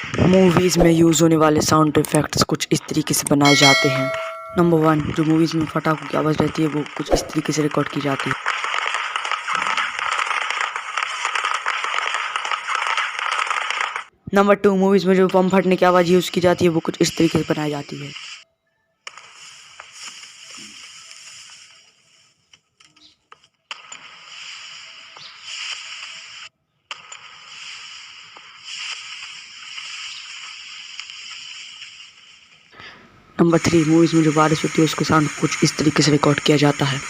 Movies में use होने वाले साउंड इफ़ेक्ट्स कुछ इस तरीके से बनाए जाते हैं। नंबर 1, जो मूवीज़ में पटाखों की आवाज़ रहती है वो कुछ इस तरीके से रिकॉर्ड की जाती है। नंबर 2, मूवीज़ में जो बम फटने की आवाज़ यूज़ की जाती है वो कुछ इस तरीके से बनाई जाती है। नंबर 3, मूवीज़ में जो बारिश होती है उसका साउंड कुछ इस तरीके से रिकॉर्ड किया जाता है।